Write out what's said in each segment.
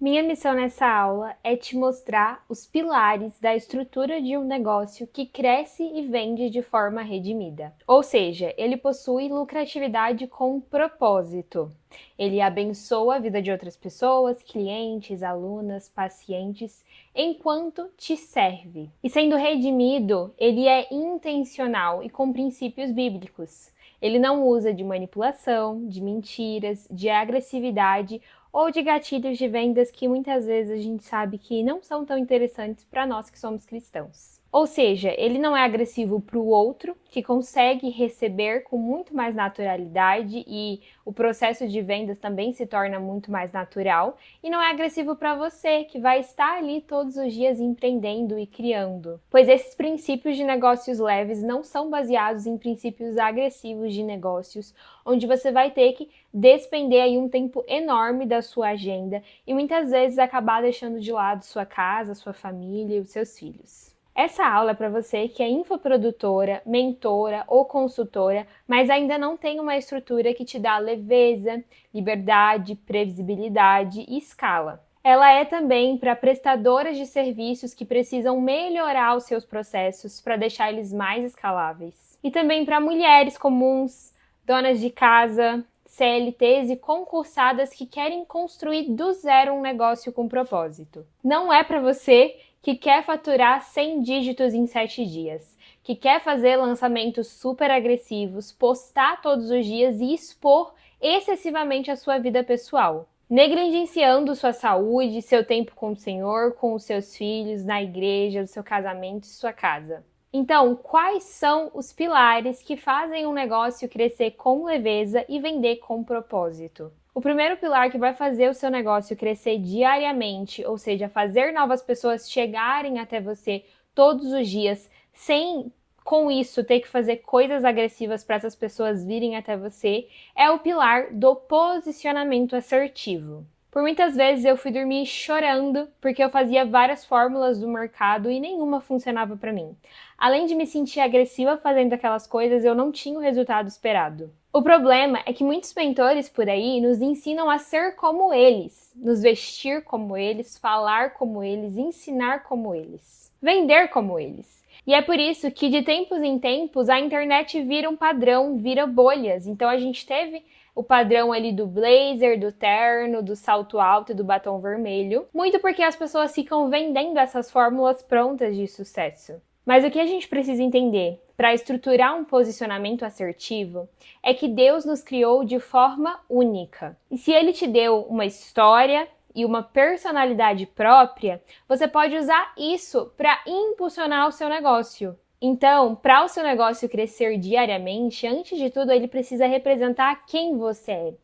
Minha missão nessa aula é te mostrar os pilares da estrutura de um negócio que cresce e vende de forma redimida. Ou seja, ele possui lucratividade com propósito. Ele abençoa a vida de outras pessoas, clientes, alunas, pacientes, enquanto te serve. E sendo redimido, ele é intencional e com princípios bíblicos. Ele não usa de manipulação, de mentiras, de agressividade ou de gatilhos de vendas que muitas vezes a gente sabe que não são tão interessantes para nós que somos cristãos. Ou seja, ele não é agressivo para o outro, que consegue receber com muito mais naturalidade e o processo de vendas também se torna muito mais natural, e não é agressivo para você, que vai estar ali todos os dias empreendendo e criando. Pois esses princípios de negócios leves não são baseados em princípios agressivos de negócios, onde você vai ter que despender aí um tempo enorme da sua agenda e muitas vezes acabar deixando de lado sua casa, sua família e os seus filhos. Essa aula é para você que é infoprodutora, mentora ou consultora, mas ainda não tem uma estrutura que te dá leveza, liberdade, previsibilidade e escala. Ela é também para prestadoras de serviços que precisam melhorar os seus processos para deixar eles mais escaláveis. E também para mulheres comuns, donas de casa, CLTs e concursadas que querem construir do zero um negócio com propósito. Não é para você que quer faturar 100 dígitos em 7 dias, que quer fazer lançamentos super agressivos, postar todos os dias e expor excessivamente a sua vida pessoal, negligenciando sua saúde, seu tempo com o Senhor, com os seus filhos, na igreja, o seu casamento e sua casa. Então, quais são os pilares que fazem um negócio crescer com leveza e vender com propósito? O primeiro pilar que vai fazer o seu negócio crescer diariamente, ou seja, fazer novas pessoas chegarem até você todos os dias, sem com isso ter que fazer coisas agressivas para essas pessoas virem até você, é o pilar do posicionamento assertivo. Por muitas vezes eu fui dormir chorando porque eu fazia várias fórmulas do mercado e nenhuma funcionava para mim. Além de me sentir agressiva fazendo aquelas coisas, eu não tinha o resultado esperado. O problema é que muitos mentores por aí nos ensinam a ser como eles, nos vestir como eles, falar como eles, ensinar como eles, vender como eles. E é por isso que de tempos em tempos a internet vira um padrão, vira bolhas. Então a gente teve o padrão ali do blazer, do terno, do salto alto e do batom vermelho, muito porque as pessoas ficam vendendo essas fórmulas prontas de sucesso. Mas o que a gente precisa entender para estruturar um posicionamento assertivo é que Deus nos criou de forma única. E se Ele te deu uma história e uma personalidade própria, você pode usar isso para impulsionar o seu negócio. Então, para o seu negócio crescer diariamente, antes de tudo, ele precisa representar quem você é.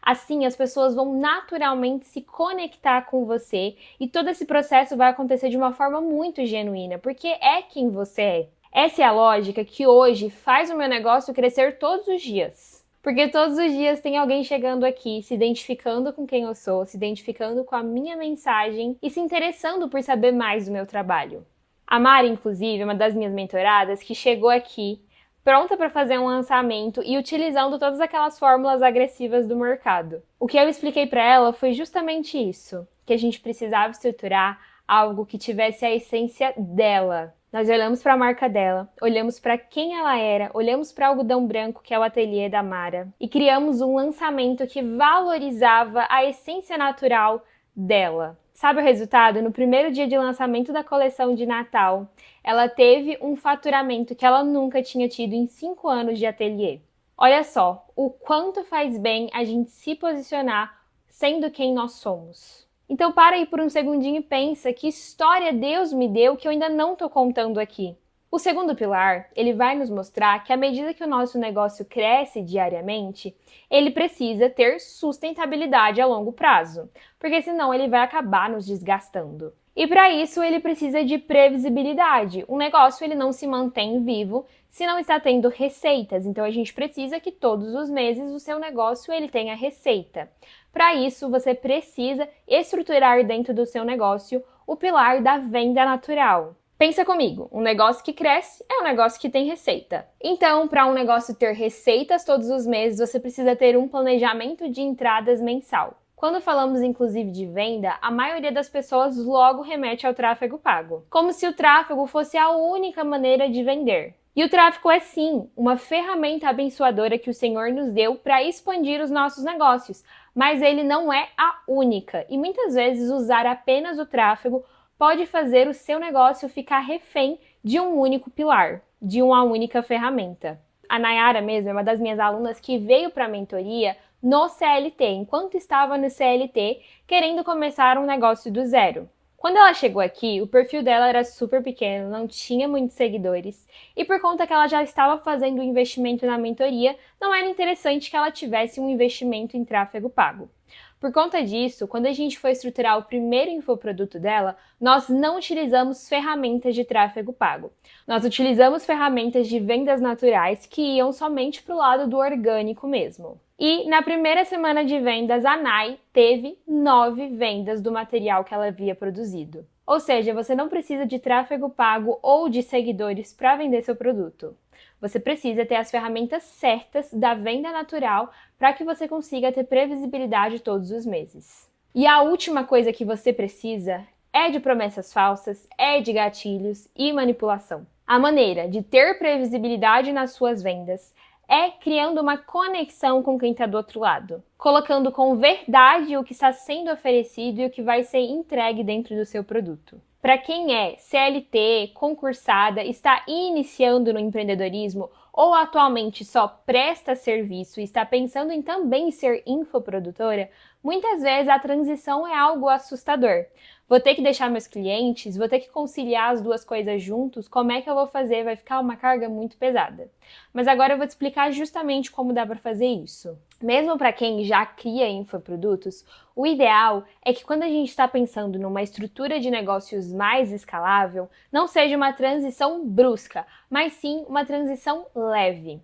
Assim, as pessoas vão naturalmente se conectar com você e todo esse processo vai acontecer de uma forma muito genuína, porque é quem você é. Essa é a lógica que hoje faz o meu negócio crescer todos os dias. Porque todos os dias tem alguém chegando aqui, se identificando com quem eu sou, se identificando com a minha mensagem e se interessando por saber mais do meu trabalho. A Mari, inclusive, é uma das minhas mentoradas que chegou aqui pronta para fazer um lançamento e utilizando todas aquelas fórmulas agressivas do mercado. O que eu expliquei para ela foi justamente isso, que a gente precisava estruturar algo que tivesse a essência dela. Nós olhamos para a marca dela, olhamos para quem ela era, olhamos para o Algodão Branco, que é o ateliê da Mara, e criamos um lançamento que valorizava a essência natural dela. Sabe o resultado? No primeiro dia de lançamento da coleção de Natal, ela teve um faturamento que ela nunca tinha tido em 5 anos de ateliê. Olha só, o quanto faz bem a gente se posicionar sendo quem nós somos. Então para aí por um segundinho e pensa que história Deus me deu que eu ainda não estou contando aqui. O segundo pilar, ele vai nos mostrar que à medida que o nosso negócio cresce diariamente, ele precisa ter sustentabilidade a longo prazo, porque senão ele vai acabar nos desgastando. E para isso ele precisa de previsibilidade. Um negócio ele não se mantém vivo se não está tendo receitas, então a gente precisa que todos os meses o seu negócio ele tenha receita. Para isso você precisa estruturar dentro do seu negócio o pilar da venda natural. Pensa comigo, um negócio que cresce é um negócio que tem receita. Então, para um negócio ter receitas todos os meses, você precisa ter um planejamento de entradas mensal. Quando falamos inclusive de venda, a maioria das pessoas logo remete ao tráfego pago, como se o tráfego fosse a única maneira de vender. E o tráfego é sim uma ferramenta abençoadora que o Senhor nos deu para expandir os nossos negócios, mas ele não é a única. E muitas vezes usar apenas o tráfego pode fazer o seu negócio ficar refém de um único pilar, de uma única ferramenta. A Nayara mesmo é uma das minhas alunas que veio para a mentoria no CLT, enquanto estava no CLT, querendo começar um negócio do zero. Quando ela chegou aqui, o perfil dela era super pequeno, não tinha muitos seguidores, e por conta que ela já estava fazendo um investimento na mentoria, não era interessante que ela tivesse um investimento em tráfego pago. Por conta disso, quando a gente foi estruturar o primeiro infoproduto dela, nós não utilizamos ferramentas de tráfego pago. Nós utilizamos ferramentas de vendas naturais que iam somente para o lado do orgânico mesmo. E na primeira semana de vendas, a Nay teve 9 vendas do material que ela havia produzido. Ou seja, você não precisa de tráfego pago ou de seguidores para vender seu produto. Você precisa ter as ferramentas certas da venda natural para que você consiga ter previsibilidade todos os meses. E a última coisa que você precisa é de promessas falsas, é de gatilhos e manipulação. A maneira de ter previsibilidade nas suas vendas é criando uma conexão com quem está do outro lado, colocando com verdade o que está sendo oferecido e o que vai ser entregue dentro do seu produto. Para quem é CLT, concursada, está iniciando no empreendedorismo ou atualmente só presta serviço e está pensando em também ser infoprodutora, muitas vezes a transição é algo assustador. Vou ter que deixar meus clientes, vou ter que conciliar as duas coisas juntos, como é que eu vou fazer? Vai ficar uma carga muito pesada. Mas agora eu vou te explicar justamente como dá para fazer isso. Mesmo para quem já cria infoprodutos, o ideal é que quando a gente está pensando numa estrutura de negócios mais escalável, não seja uma transição brusca, mas sim uma transição leve.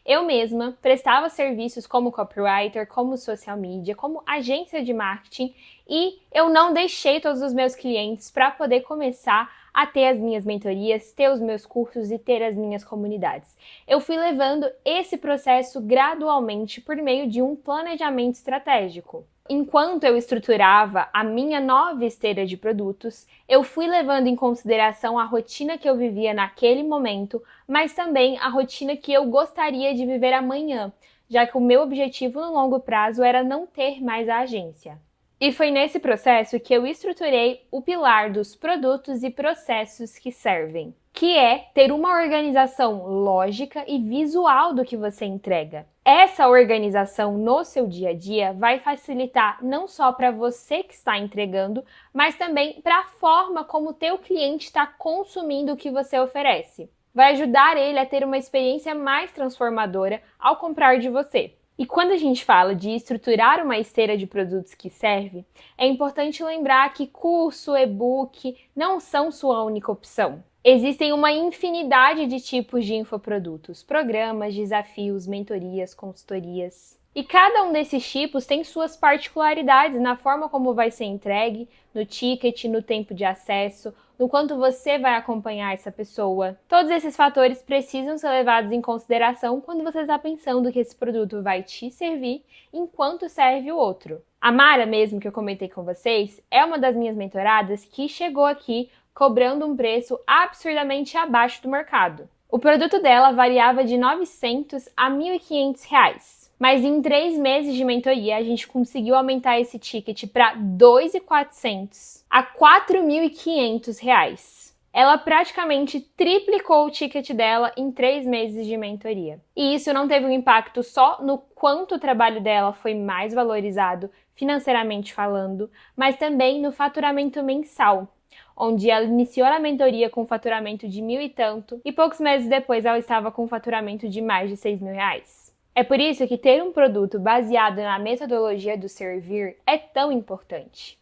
Eu mesma prestava serviços como copywriter, como social media, como agência de marketing e eu não deixei todos os meus clientes para poder começar a ter as minhas mentorias, ter os meus cursos e ter as minhas comunidades. Eu fui levando esse processo gradualmente por meio de um planejamento estratégico. Enquanto eu estruturava a minha nova esteira de produtos, eu fui levando em consideração a rotina que eu vivia naquele momento, mas também a rotina que eu gostaria de viver amanhã, já que o meu objetivo no longo prazo era não ter mais a agência. E foi nesse processo que eu estruturei o pilar dos produtos e processos que servem, que é ter uma organização lógica e visual do que você entrega. Essa organização no seu dia a dia vai facilitar não só para você que está entregando, mas também para a forma como o teu cliente está consumindo o que você oferece. Vai ajudar ele a ter uma experiência mais transformadora ao comprar de você. E quando a gente fala de estruturar uma esteira de produtos que serve, é importante lembrar que curso, e-book não são sua única opção. Existem uma infinidade de tipos de infoprodutos, programas, desafios, mentorias, consultorias. E cada um desses tipos tem suas particularidades na forma como vai ser entregue, no ticket, no tempo de acesso, no quanto você vai acompanhar essa pessoa. Todos esses fatores precisam ser levados em consideração quando você está pensando que esse produto vai te servir enquanto serve o outro. A Mara mesmo, que eu comentei com vocês, é uma das minhas mentoradas que chegou aqui cobrando um preço absurdamente abaixo do mercado. O produto dela variava de R$ 900 a R$ 1.500. Mas em 3 meses de mentoria, a gente conseguiu aumentar esse ticket para R$ 2.400 a R$ 4.500. Ela praticamente triplicou o ticket dela em 3 meses de mentoria. E isso não teve um impacto só no quanto o trabalho dela foi mais valorizado, financeiramente falando, mas também no faturamento mensal, onde ela iniciou a mentoria com faturamento de 1.000 e tanto, e poucos meses depois ela estava com faturamento de mais de R$ 6.000. É por isso que ter um produto baseado na metodologia do servir é tão importante.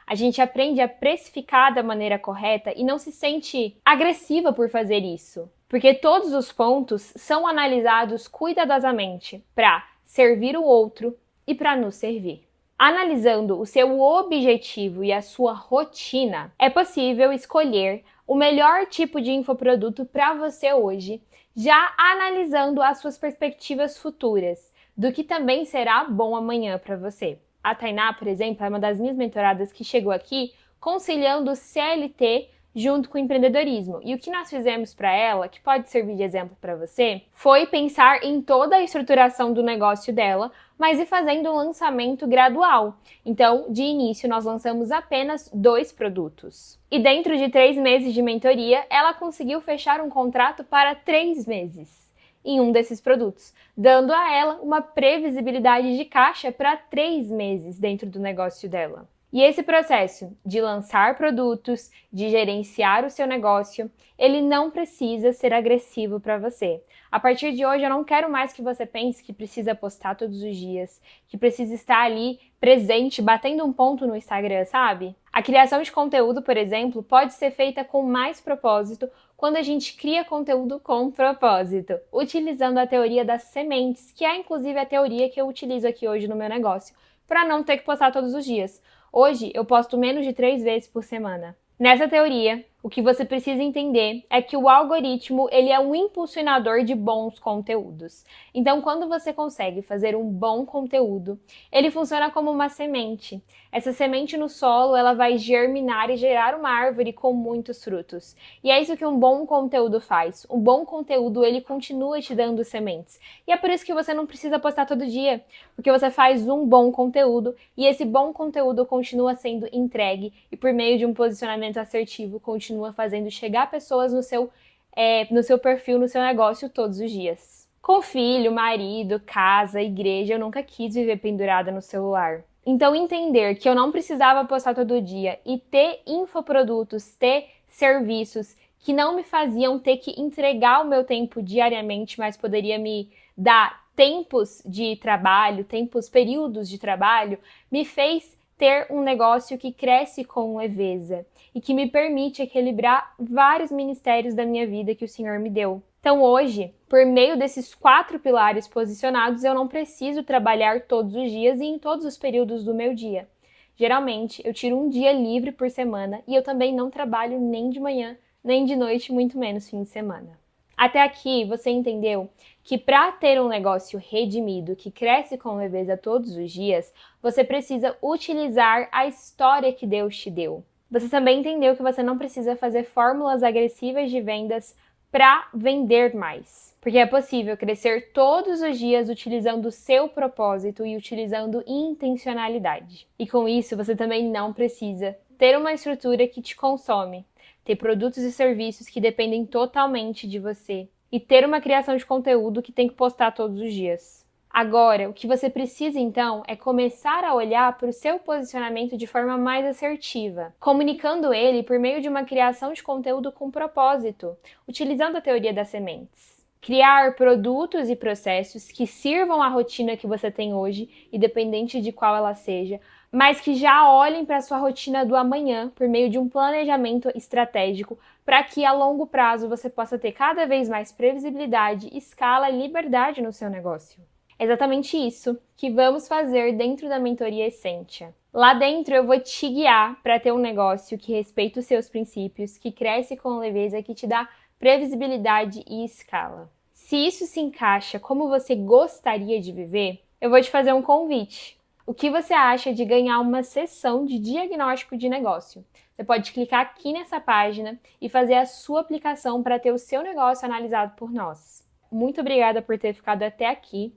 A gente aprende a precificar da maneira correta e não se sente agressiva por fazer isso, porque todos os pontos são analisados cuidadosamente para servir o outro e para nos servir. Analisando o seu objetivo e a sua rotina, é possível escolher o melhor tipo de infoproduto para você hoje, já analisando as suas perspectivas futuras, do que também será bom amanhã para você. A Tainá, por exemplo, é uma das minhas mentoradas que chegou aqui conciliando o CLT junto com o empreendedorismo. E o que nós fizemos para ela, que pode servir de exemplo para você, foi pensar em toda a estruturação do negócio dela, mas ir fazendo um lançamento gradual. Então, de início, nós lançamos apenas 2 produtos. E dentro de 3 meses de mentoria, ela conseguiu fechar um contrato para 3 meses em um desses produtos, dando a ela uma previsibilidade de caixa para 3 meses dentro do negócio dela. E esse processo de lançar produtos, de gerenciar o seu negócio, ele não precisa ser agressivo para você. A partir de hoje, eu não quero mais que você pense que precisa postar todos os dias, que precisa estar ali presente, batendo um ponto no Instagram, sabe? A criação de conteúdo, por exemplo, pode ser feita com mais propósito quando a gente cria conteúdo com propósito, utilizando a teoria das sementes, que é inclusive a teoria que eu utilizo aqui hoje no meu negócio, para não ter que postar todos os dias. Hoje, eu posto menos de 3 vezes por semana. Nessa teoria, o que você precisa entender é que o algoritmo ele é um impulsionador de bons conteúdos. Então, quando você consegue fazer um bom conteúdo, ele funciona como uma semente. Essa semente no solo, ela vai germinar e gerar uma árvore com muitos frutos. E é isso que um bom conteúdo faz. Um bom conteúdo, ele continua te dando sementes. E é por isso que você não precisa postar todo dia, porque você faz um bom conteúdo e esse bom conteúdo continua sendo entregue e por meio de um posicionamento assertivo, continua fazendo chegar pessoas no seu perfil, no seu negócio todos os dias. Com filho, marido, casa, igreja, eu nunca quis viver pendurada no celular. Então, entender que eu não precisava postar todo dia e ter infoprodutos, ter serviços que não me faziam ter que entregar o meu tempo diariamente, mas poderia me dar tempos de trabalho, períodos de trabalho, me fez ter um negócio que cresce com leveza e que me permite equilibrar vários ministérios da minha vida que o Senhor me deu. Então hoje, por meio desses 4 pilares posicionados, eu não preciso trabalhar todos os dias e em todos os períodos do meu dia. Geralmente, eu tiro um dia livre por semana e eu também não trabalho nem de manhã, nem de noite, muito menos fim de semana. Até aqui, você entendeu que para ter um negócio redimido, que cresce com leveza todos os dias, você precisa utilizar a história que Deus te deu. Você também entendeu que você não precisa fazer fórmulas agressivas de vendas para vender mais. Porque é possível crescer todos os dias utilizando o seu propósito e utilizando intencionalidade. E com isso, você também não precisa ter uma estrutura que te consome, ter produtos e serviços que dependem totalmente de você e ter uma criação de conteúdo que tem que postar todos os dias. Agora, o que você precisa então é começar a olhar para o seu posicionamento de forma mais assertiva, comunicando ele por meio de uma criação de conteúdo com propósito, utilizando a teoria das sementes. Criar produtos e processos que sirvam à rotina que você tem hoje, independente de qual ela seja, mas que já olhem para a sua rotina do amanhã por meio de um planejamento estratégico para que a longo prazo você possa ter cada vez mais previsibilidade, escala e liberdade no seu negócio. É exatamente isso que vamos fazer dentro da mentoria Essentia. Lá dentro eu vou te guiar para ter um negócio que respeita os seus princípios, que cresce com leveza, que te dá previsibilidade e escala. Se isso se encaixa como você gostaria de viver, eu vou te fazer um convite. O que você acha de ganhar uma sessão de diagnóstico de negócio? Você pode clicar aqui nessa página e fazer a sua aplicação para ter o seu negócio analisado por nós. Muito obrigada por ter ficado até aqui.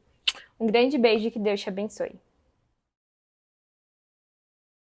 Um grande beijo e que Deus te abençoe.